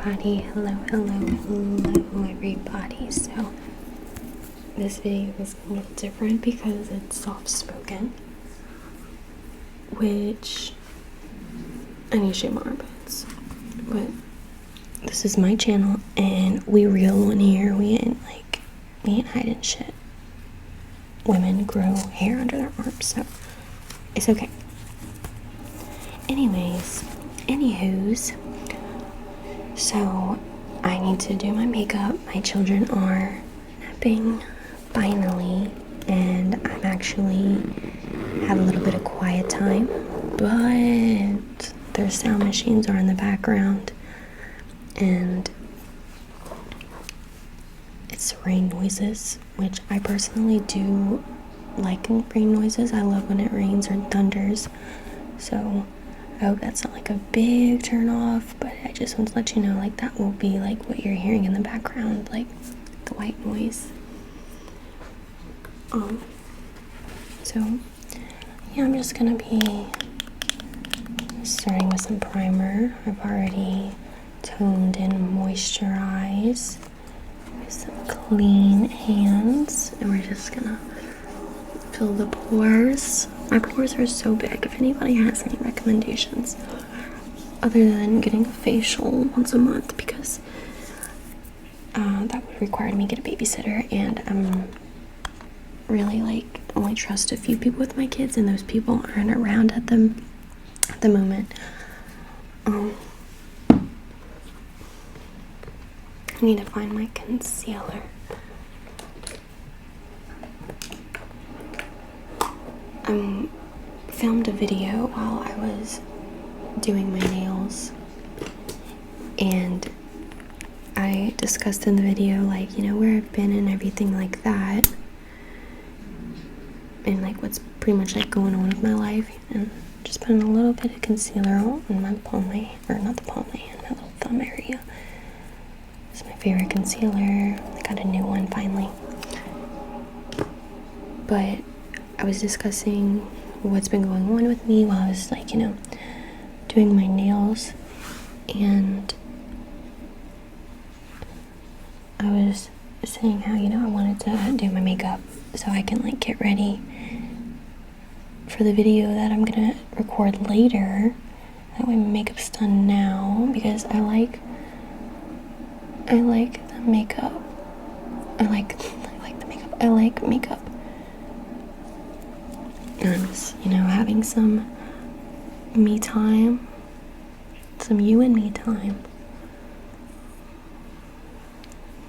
Hello everybody. So this video is a little different because it's soft-spoken, which I need to show more bits, but this is my channel and we real one here. We ain't hiding shit. Women grow hair under their arms, so it's okay. Anywho's, so I need to do my makeup. My children are napping finally, and I'm actually have a little bit of quiet time, but their sound machines are in the background and it's rain noises, which I personally do like rain noises. I love when it rains or thunders, so I hope that's not like a big turn off, but I just want to let you know, like, that will be like what you're hearing in the background, like the white noise. So yeah, I'm just gonna be starting with some primer. I've already toned and moisturized with some clean hands, and we're just gonna fill the pores. My pores are so big. If anybody has any recommendations other than getting a facial once a month, because that would require me to get a babysitter, and I'm really only trust a few people with my kids, and those people aren't around at the moment. I need to find my concealer. I filmed a video while I was doing my nails, and I discussed in the video, like, you know, where I've been and everything like that, and like what's pretty much like going on with my life, and just putting a little bit of concealer on my palm, my little thumb area. It's my favorite concealer. I got a new one finally. But I was discussing what's been going on with me while I was, like, you know, doing my nails, and I was saying how, you know, I wanted to do my makeup so I can like get ready for the video that I'm gonna record later. That way my makeup's done now, because I like the makeup. I like the makeup. I like makeup. And I'm just, you know, having some me time, some you and me time,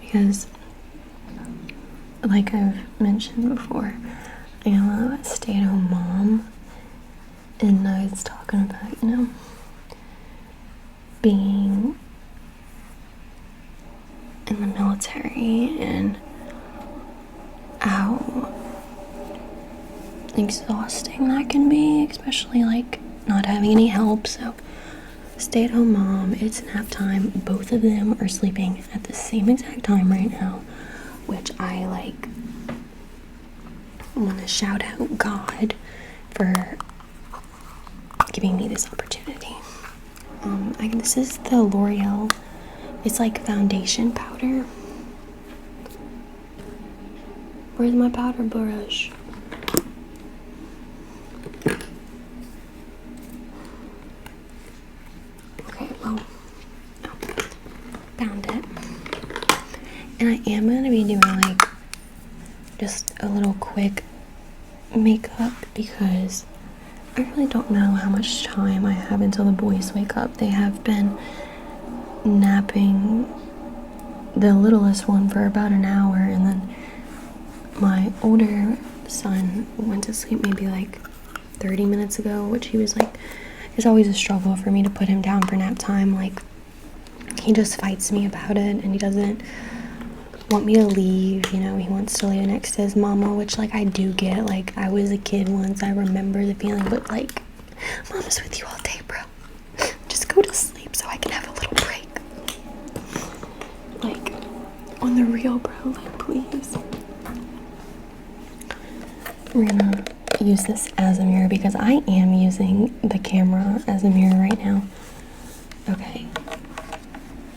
because like I've mentioned before, I am a stay-at-home mom, and I was talking about, you know, being in the military and how exhausting that can be, especially like not having any help. So stay-at-home mom, it's nap time. Both of them are sleeping at the same exact time right now, which I like want to shout out God for giving me this opportunity. This is the L'Oreal, it's like foundation powder. Where's my powder brush? Okay, well, found it. And I am going to be doing like just a little quick makeup, because I really don't know how much time I have until the boys wake up. They have been napping the littlest one for about an hour, and then my older son went to sleep maybe like 30 minutes ago, which he was like, it's always a struggle for me to put him down for nap time. Like, he just fights me about it, and he doesn't want me to leave, you know. He wants to lay next to his mama, which, like, I do get. Like, I was a kid once, I remember the feeling, but like, mama's with you all day, bro. Just go to sleep so I can have a little break. Like, on the real, bro, like, please. We're gonna use this as a mirror, because I am using the camera as a mirror right now. Okay.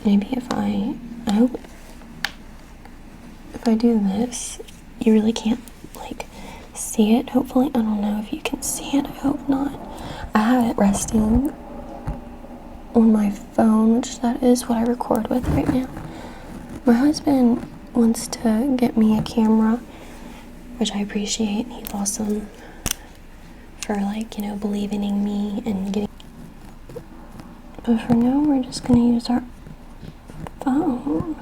maybe I hope if I do this, you really can't like see it. Hopefully, I don't know if you can see it. I hope not. I have it resting on my phone, which that is what I record with right now. My husband wants to get me a camera, which I appreciate. He's awesome for like, you know, believing in me and getting. But for now, we're just gonna use our phone.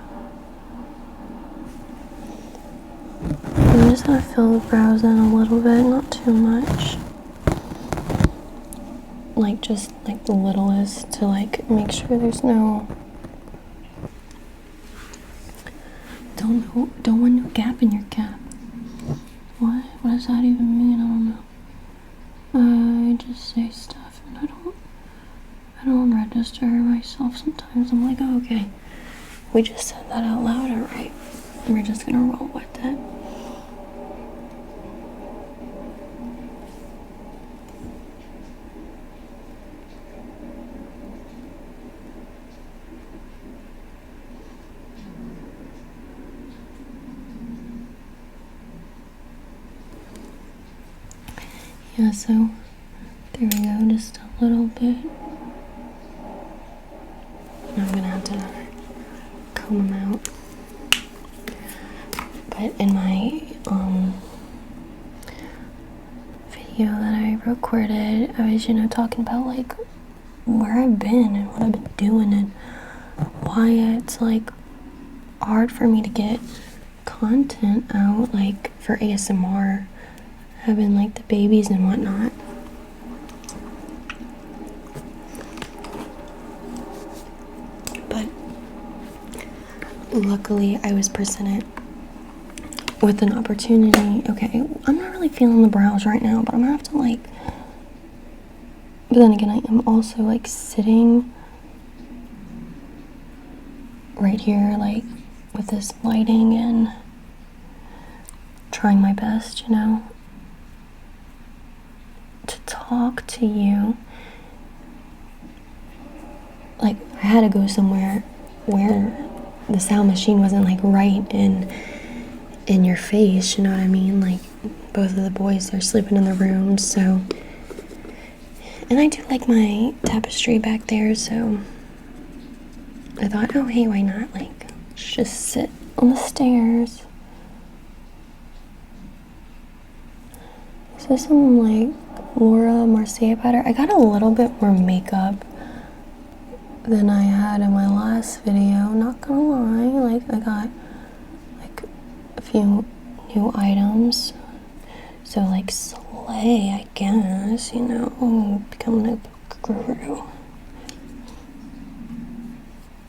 I'm just gonna fill the brows in a little bit, not too much. Like just like the littlest to like make sure there's no. Don't want no gap in your cap. What? What does that even mean? I don't know. I just say stuff and I don't register myself sometimes. I'm like, oh, okay. We just said that out loud, alright. We're just gonna roll with it. Yeah, so there we go, just a little bit. I'm gonna have to comb them out. But in my video that I recorded, I was, you know, talking about like where I've been and what I've been doing and why it's like hard for me to get content out, like for ASMR, having like the babies and whatnot. But luckily I was presented with an opportunity. Okay, I'm not really feeling the brows right now, but I'm gonna have to like, but then again, I am also like sitting right here like with this lighting and trying my best, you know, to talk to you. Like I had to go somewhere where the sound machine wasn't like right in your face, you know what I mean? Like both of the boys are sleeping in their rooms, so, and I do like my tapestry back there, so I thought, oh hey, why not like just sit on the stairs. Is this some like Laura Mercier powder? I got a little bit more makeup than I had in my last video, not gonna lie. Like I got like a few new items, so like slay, I guess, you know, becoming a guru.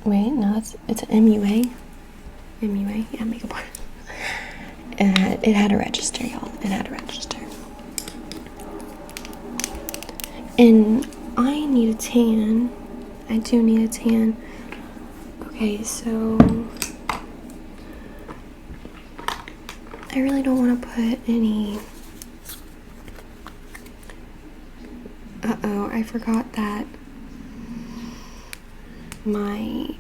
Wait, no, it's an MUA, yeah, makeup artist. It had a register, y'all. It had a register. And I need a tan. I do need a tan. Okay, so I really don't want to put any. Uh-oh, I forgot that my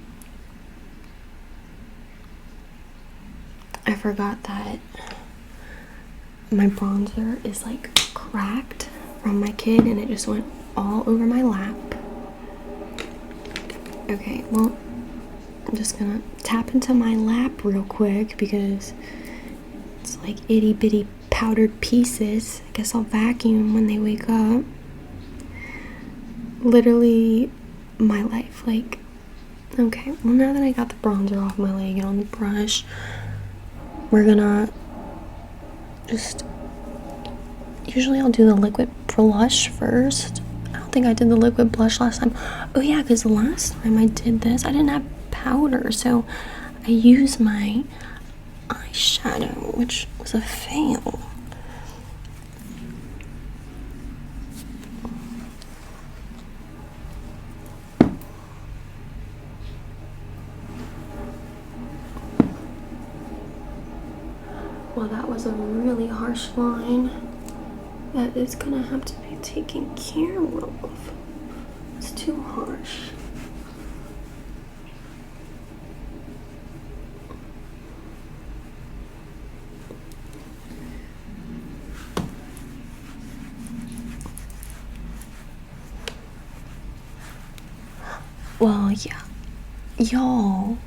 bronzer is like cracked from my kid and it just went all over my lap. Okay, well, I'm just gonna tap into my lap real quick because it's like itty bitty powdered pieces. I guess I'll vacuum when they wake up. Literally my life, like, okay, well now that I got the bronzer off my leg and on the brush, we're gonna just, usually I'll do the liquid blush first. I don't think I did the liquid blush last time. Oh yeah, because the last time I did this, I didn't have powder, so I used my eyeshadow, which was a fail. Well, that was a really harsh line that is gonna have to be taken care of. It's too harsh. Well, yeah. Y'all,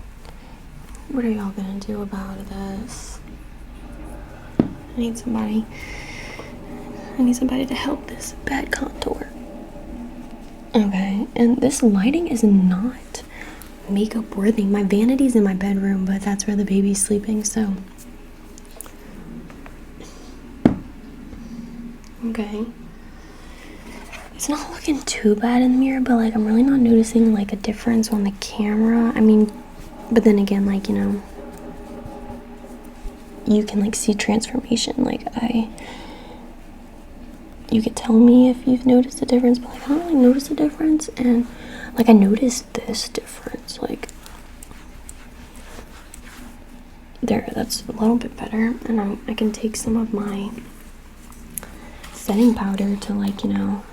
what are y'all gonna do about this? I need somebody to help this bad contour. Okay, and this lighting is not makeup worthy. My vanity's in my bedroom, but that's where the baby's sleeping, so. Okay. It's not looking too bad in the mirror, but like I'm really not noticing like a difference on the camera. I mean, but then again, like, you know, you can like see transformation. Like you could tell me if you've noticed a difference, but like I don't really notice a difference. And like I noticed this difference, like there, that's a little bit better. And I can take some of my setting powder to like, you know,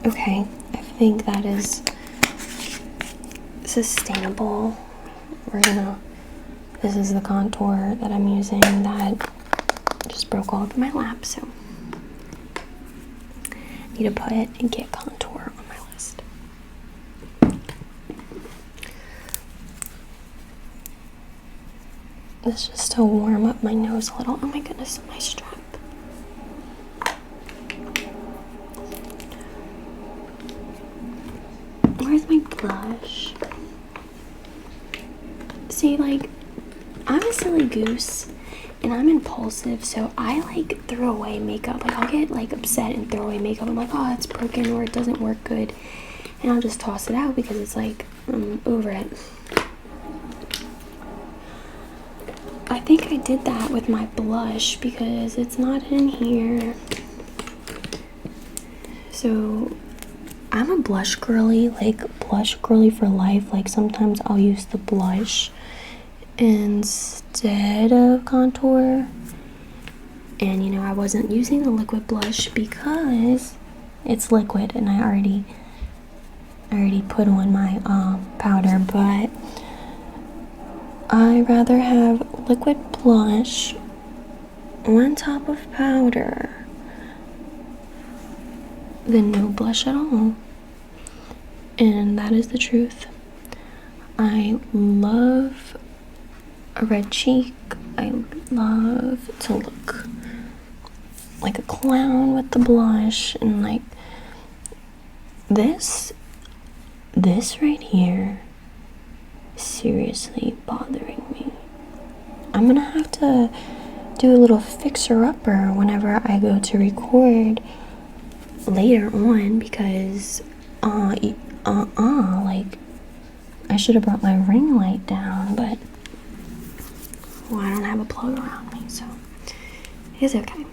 okay, I think that is sustainable. This is the contour that I'm using that just broke all over my lap, so I need to put and get contour on my list. This is just to warm up my nose a little. Oh my goodness, my strap. Where's my blush? See, like, I'm a silly goose and I'm impulsive, so I like throw away makeup. Like, I'll get like upset and throw away makeup. I'm like, oh, it's broken or it doesn't work good, and I'll just toss it out because it's like I'm over it. I think I did that with my blush because it's not in here. So I'm a blush girly, like blush girly for life. Like sometimes I'll use the blush instead of contour. And you know, I wasn't using the liquid blush because it's liquid and I already put on my powder, but I rather have liquid blush on top of powder than no blush at all. And that is the truth. I love a red cheek. I love to look like a clown with the blush, and like this right here is seriously bothering me. I'm gonna have to do a little fixer-upper whenever I go to record later on because like I should have brought my ring light down, but well, I don't have a plug around me, so it's okay.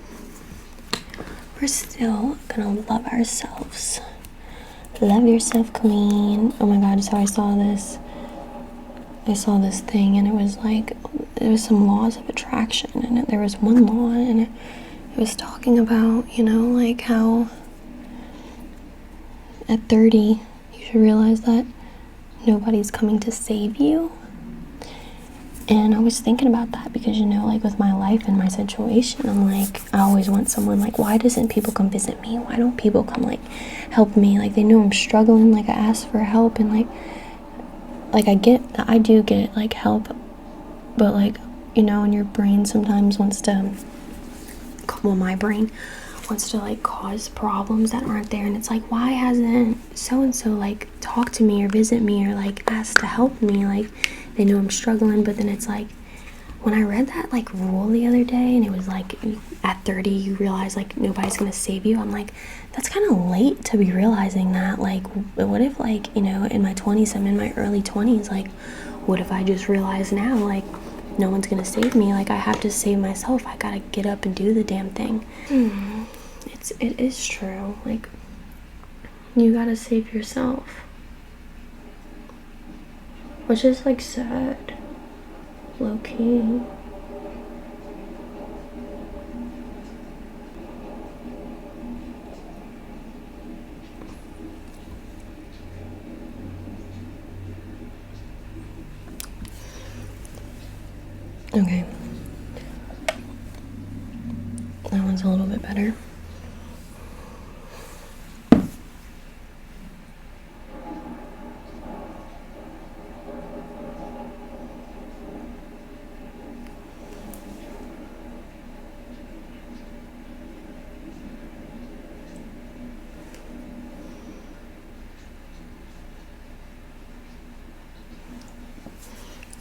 We're still gonna love ourselves. Love yourself, queen. Oh my god, so I saw this thing, and it was like, there was some laws of attraction, and there was one law, and it was talking about, you know, like how at 30 you should realize that nobody's coming to save you. And I was thinking about that because, you know, like with my life and my situation, I'm like, I always want someone, like, why doesn't people come visit me? Why don't people come, like, help me? Like, they know I'm struggling, like, I ask for help, and like I do get, like, help, but, like, you know, and your brain sometimes wants to, well, my brain wants to, like, cause problems that aren't there, and it's like, why hasn't so-and-so, like, talked to me or visit me or, like, asked to help me? Like, they know I'm struggling. But then it's like, when I read that, like, rule the other day, and it was like, at 30 you realize, like, nobody's gonna save you. I'm like, that's kind of late to be realizing that. Like, what if, like, you know, in my 20s, I'm in my early 20s, like, what if I just realize now, like, no one's gonna save me? Like, I have to save myself. I gotta get up and do the damn thing. It is true. Like, you gotta save yourself, which is, like, sad, low-key. Okay, That one's a little bit better.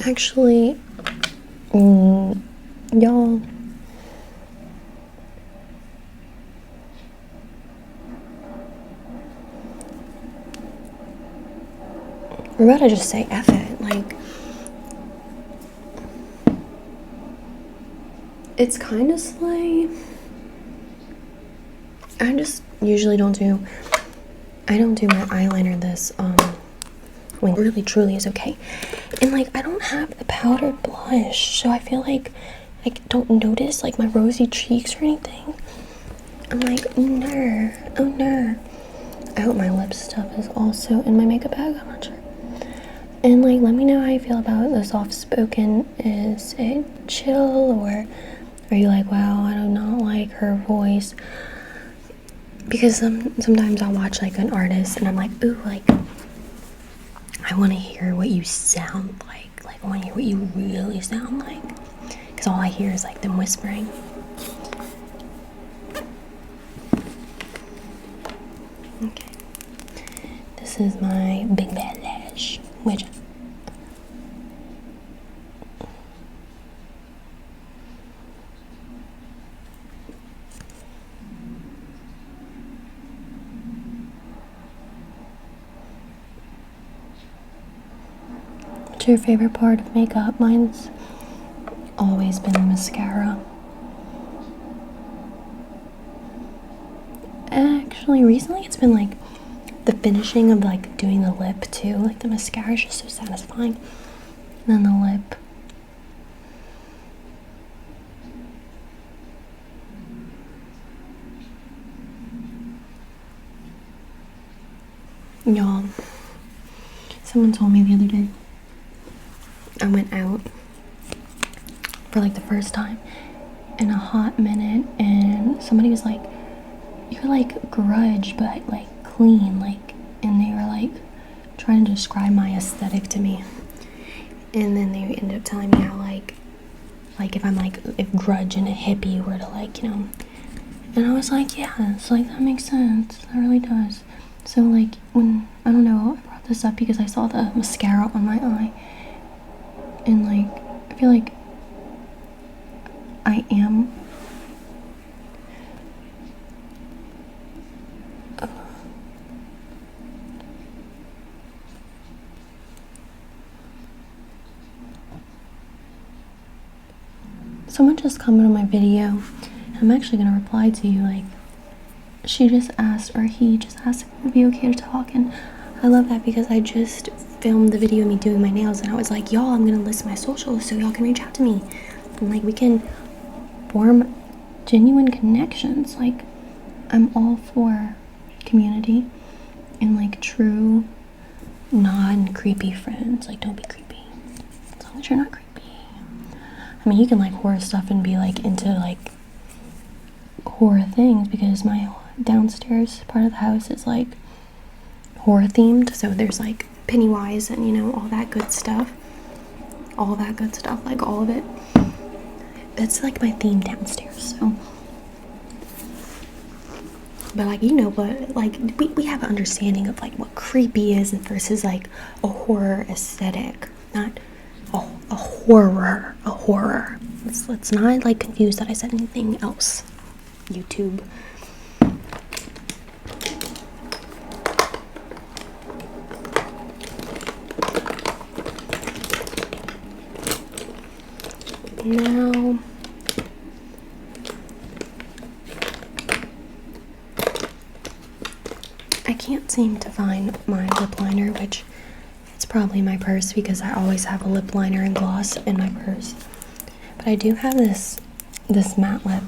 Actually, y'all, we're about to just say F it. Like, it's kind of slay. I just usually don't do my eyeliner this when it really truly is okay. And like, I don't have the powdered blush, so I feel like I don't notice like my rosy cheeks or anything. I'm like, oh no. I hope my lip stuff is also in my makeup bag. I'm not sure. And like, let me know how you feel about the soft spoken. Is it chill, or are you like, wow, I do not like her voice? Because sometimes I'll watch like an artist and I'm like, ooh, like, I want to hear what you sound like. Like, I want to hear what you really sound like. Because all I hear is like them whispering. Okay. This is my big bad lash, which what's your favorite part of makeup? Mine's always been the mascara. Actually, recently it's been like the finishing of like doing the lip too. Like the mascara is just so satisfying. And then the lip. Y'all, someone told me the other day, I went out for like the first time in a hot minute, and somebody was like, you're like Grudge but like clean, like, and they were like trying to describe my aesthetic to me. And then they ended up telling me how like if I'm like, if Grudge and a hippie were to like, you know, and I was like, yeah, it's like, that makes sense, that really does. So like, when, I don't know, I brought this up because I saw the mascara on my eye, and like, I feel like I am someone just commented on my video, and I'm actually gonna reply to you. Like, she just asked, or he just asked if it would be okay to talk, and I love that because I just filmed the video of me doing my nails, and I was like, y'all, I'm gonna list my socials so y'all can reach out to me, and like, we can form genuine connections. Like, I'm all for community and like true non-creepy friends. Like, don't be creepy as long as you're not creepy. I mean, you can like horror stuff and be like into like horror things, because my downstairs part of the house is like horror themed, so there's like Pennywise and, you know, all that good stuff, like all of it. It's like my theme downstairs. So, but like, you know, but like we have an understanding of like what creepy is versus like a horror aesthetic, not a horror. Let's not like confuse that I said anything else. YouTube. Now, I can't seem to find my lip liner, which it's probably my purse because I always have a lip liner and gloss in my purse. But I do have this matte lip.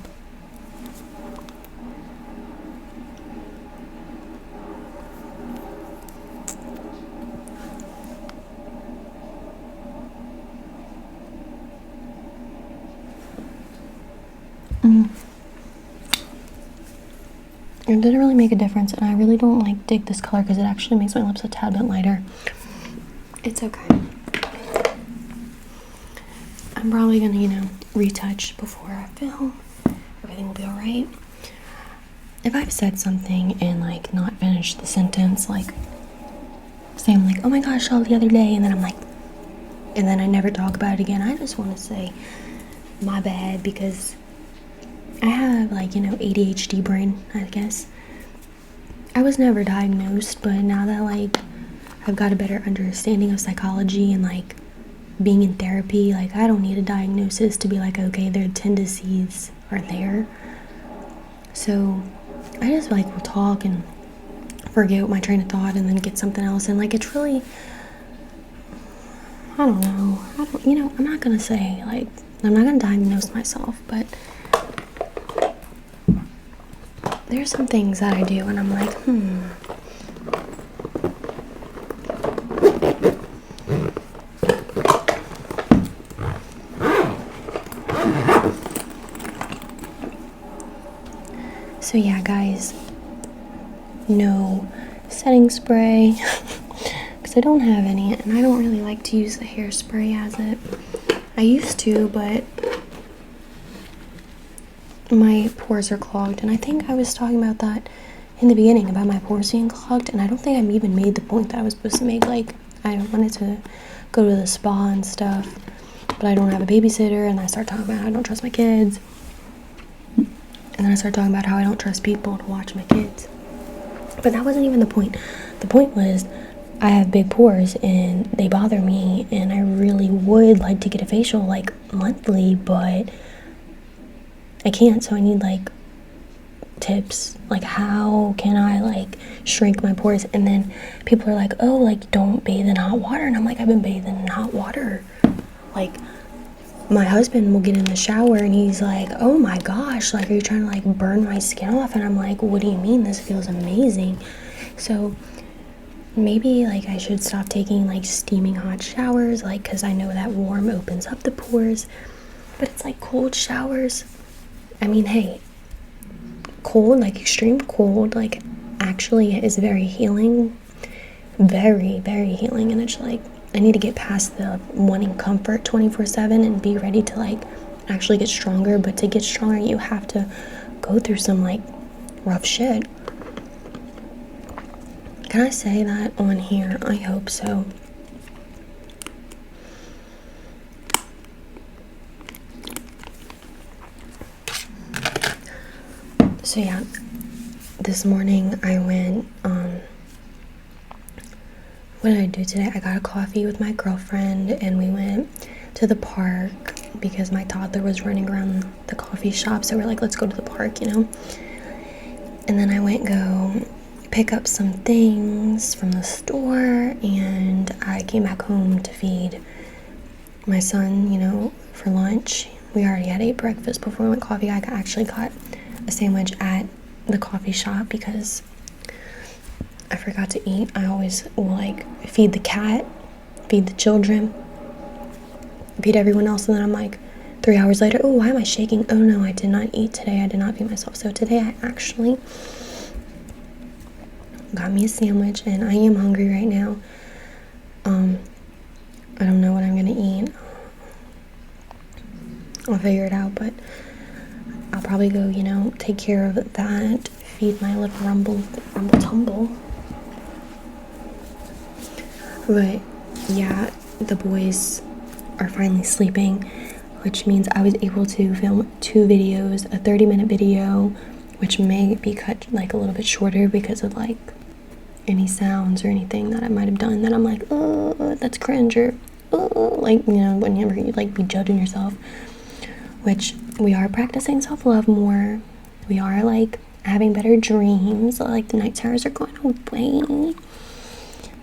it didn't really make a difference, and I really don't like dig this color because it actually makes my lips a tad bit lighter. It's okay. I'm probably gonna, you know, retouch before I film. Everything will be alright. If I've said something and like not finished the sentence, like say I'm like, oh my gosh, all the other day, and then I'm like, and then I never talk about it again, I just want to say my bad, because I have, like, you know, ADHD brain, I guess. I was never diagnosed, but now that, like, I've got a better understanding of psychology and, like, being in therapy, like, I don't need a diagnosis to be like, okay, their tendencies are there. So I just, like, will talk and forget my train of thought and then get something else, and, like, it's really, I don't know, you know, I'm not gonna say, like, I'm not gonna diagnose myself, but there's some things that I do and I'm like, So yeah, guys, no setting spray, because I don't have any, and I don't really like to use the hairspray as it. I used to, but my pores are clogged, and I think I was talking about that in the beginning, about my pores being clogged, and I don't think I even made the point that I was supposed to make. Like, I wanted to go to the spa and stuff, but I don't have a babysitter, and I start talking about how I don't trust my kids, and then I start talking about how I don't trust people to watch my kids. But that wasn't even the point. The point was, I have big pores and they bother me, and I really would like to get a facial like monthly, but I can't, so I need like tips, like how can I like shrink my pores. And then people are like, oh, like don't bathe in hot water, and I'm like, I've been bathing in hot water. Like, my husband will get in the shower and he's like, oh my gosh, like, are you trying to like burn my skin off? And I'm like, what do you mean? This feels amazing. So maybe like I should stop taking like steaming hot showers, like, because I know that warm opens up the pores, but it's like cold showers. I mean, hey, cold, like extreme cold, like actually is very healing, very, very healing. And it's like, I need to get past the wanting comfort 24/7 and be ready to like actually get stronger. But to get stronger, you have to go through some like rough shit. Can I say that on here? I hope so. So yeah, this morning I went, what did I do today? I got a coffee with my girlfriend and we went to the park because my toddler was running around the coffee shop, so we're like, let's go to the park, you know? And then I went go pick up some things from the store, and I came back home to feed my son, you know, for lunch. We already had ate breakfast before we went coffee. I actually got a sandwich at the coffee shop because I forgot to eat. I always will like feed the cat, feed the children, feed everyone else, and then I'm like 3 hours later, oh, why am I shaking? Oh no, I did not eat today. I did not feed myself. So today I actually got me a sandwich, and I am hungry right now. I don't know what I'm gonna eat. I'll figure it out, but I'll probably go, you know, take care of that, feed my little rumble tumble. But yeah, the boys are finally sleeping, which means I was able to film 2 videos, a 30-minute video, which may be cut like a little bit shorter because of like any sounds or anything that I might have done that I'm like, oh, that's cringe, or oh, like, you know, whenever you like be judging yourself, which we are practicing self-love more. We are like having better dreams, like the night terrors are going away.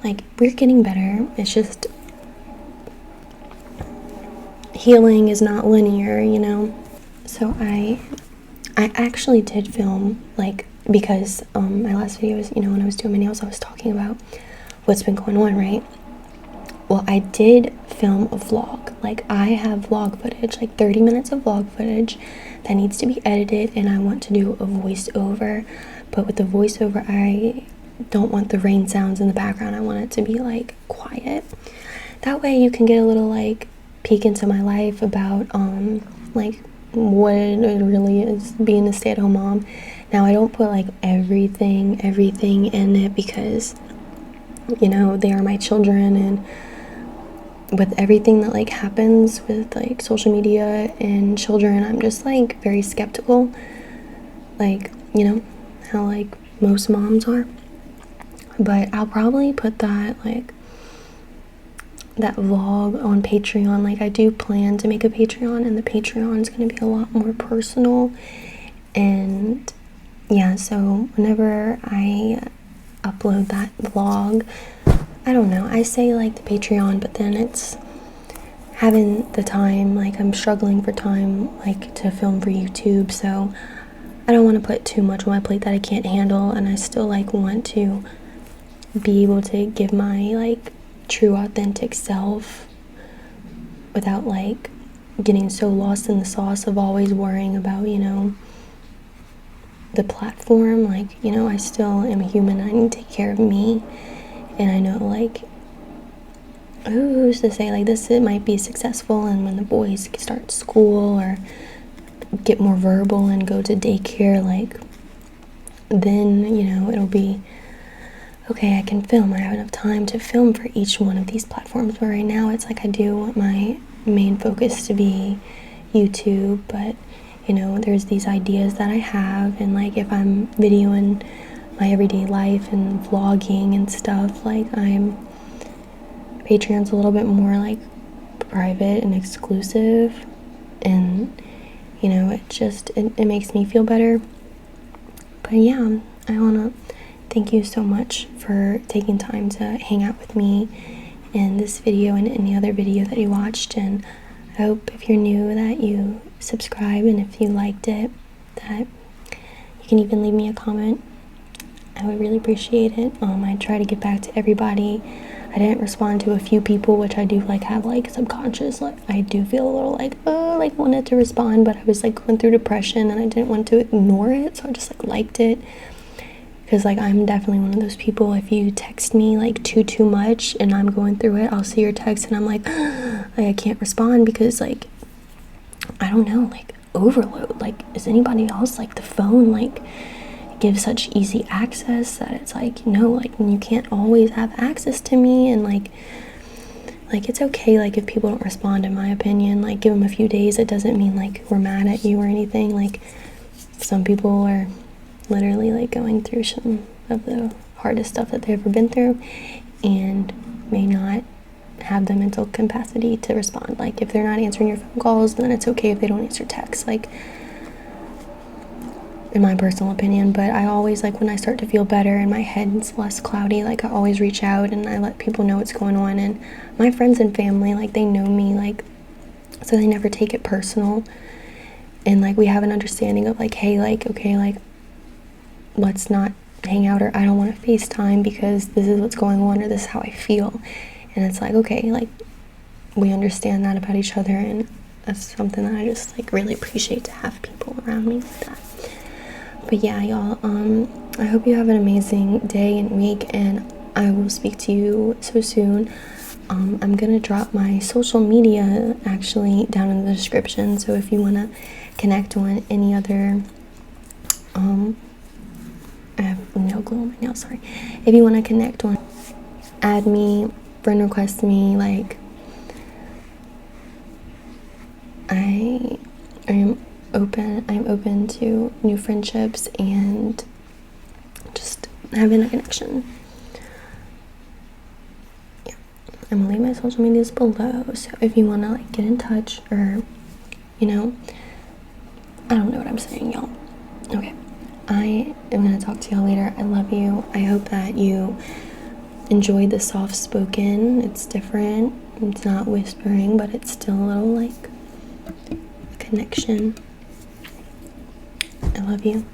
Like, we're getting better. It's just healing is not linear, you know. So I actually did film, like, because my last video was, you know, when I was doing my nails, I was talking about what's been going on, right? Well, I did film a vlog. Like, I have vlog footage, like 30 minutes of vlog footage that needs to be edited, and I want to do a voiceover but with the voiceover, I don't want the rain sounds in the background. I want it to be like quiet. That way you can get a little like peek into my life about like what it really is being a stay-at-home mom. Now I don't put like everything in it because, you know, they are my children, and with everything that like happens with like social media and children, I'm just like very skeptical, like, you know how like most moms are. But I'll probably put that like that vlog on Patreon. Like I do plan to make a Patreon, and the Patreon is going to be a lot more personal. And yeah, so whenever I upload that vlog, I don't know, I say like the Patreon, but then it's having the time, like I'm struggling for time like to film for YouTube, so I don't want to put too much on my plate that I can't handle, and I still like want to be able to give my like true authentic self without like getting so lost in the sauce of always worrying about, you know, the platform. Like, you know, I still am a human. I need to take care of me, and I know like who's to say like this, it might be successful, and when the boys start school or get more verbal and go to daycare, like then, you know, it'll be okay, I can film. I have enough time to film for each one of these platforms. But right now, it's like I do want my main focus to be YouTube. But, you know, there's these ideas that I have. And, like, if I'm videoing my everyday life and vlogging and stuff, like, Patreon's a little bit more, like, private and exclusive. And, you know, it makes me feel better. But, yeah, I want to thank you so much for taking time to hang out with me in this video and any other video that you watched. And I hope if you're new that you subscribe, and if you liked it, that you can even leave me a comment. I would really appreciate it. I try to get back to everybody. I didn't respond to a few people, which I do like have like subconscious, like I do feel a little like wanted to respond, but I was like going through depression and I didn't want to ignore it, so I just like liked it. Because, like, I'm definitely one of those people, if you text me, like, too much and I'm going through it, I'll see your text and I'm like, I can't respond because, like, I don't know, like, overload. Like, is anybody else, like, the phone, like, gives such easy access that it's like, no, like, you can't always have access to me. And, like, it's okay, like, if people don't respond, in my opinion. Like, give them a few days. It doesn't mean, like, we're mad at you or anything. Like, some people are literally like going through some of the hardest stuff that they've ever been through and may not have the mental capacity to respond. Like, if they're not answering your phone calls, then it's okay if they don't answer texts, like, in my personal opinion. But I always, like, when I start to feel better and my head's less cloudy, like, I always reach out and I let people know what's going on. And my friends and family, like, they know me, like, so they never take it personal. And, like, we have an understanding of, like, hey, like, okay, like, let's not hang out, or I don't want to FaceTime because this is what's going on, or this is how I feel. And it's like, okay, like, we understand that about each other, and that's something that I just like really appreciate, to have people around me like that. But yeah, y'all, I hope you have an amazing day and week, and I will speak to you so soon. I'm gonna drop my social media actually down in the description, so if you want to connect on any other I have nail glue on my nail, sorry. If you want to connect on, add me, friend request me, like, I'm open to new friendships and just having a connection. Yeah, I'm gonna leave my social medias below, so if you want to like get in touch, or, you know, I don't know what I'm saying, y'all. Okay, I am going to talk to y'all later. I love you. I hope that you enjoyed the soft spoken. It's different. It's not whispering, but it's still a little like a connection. I love you.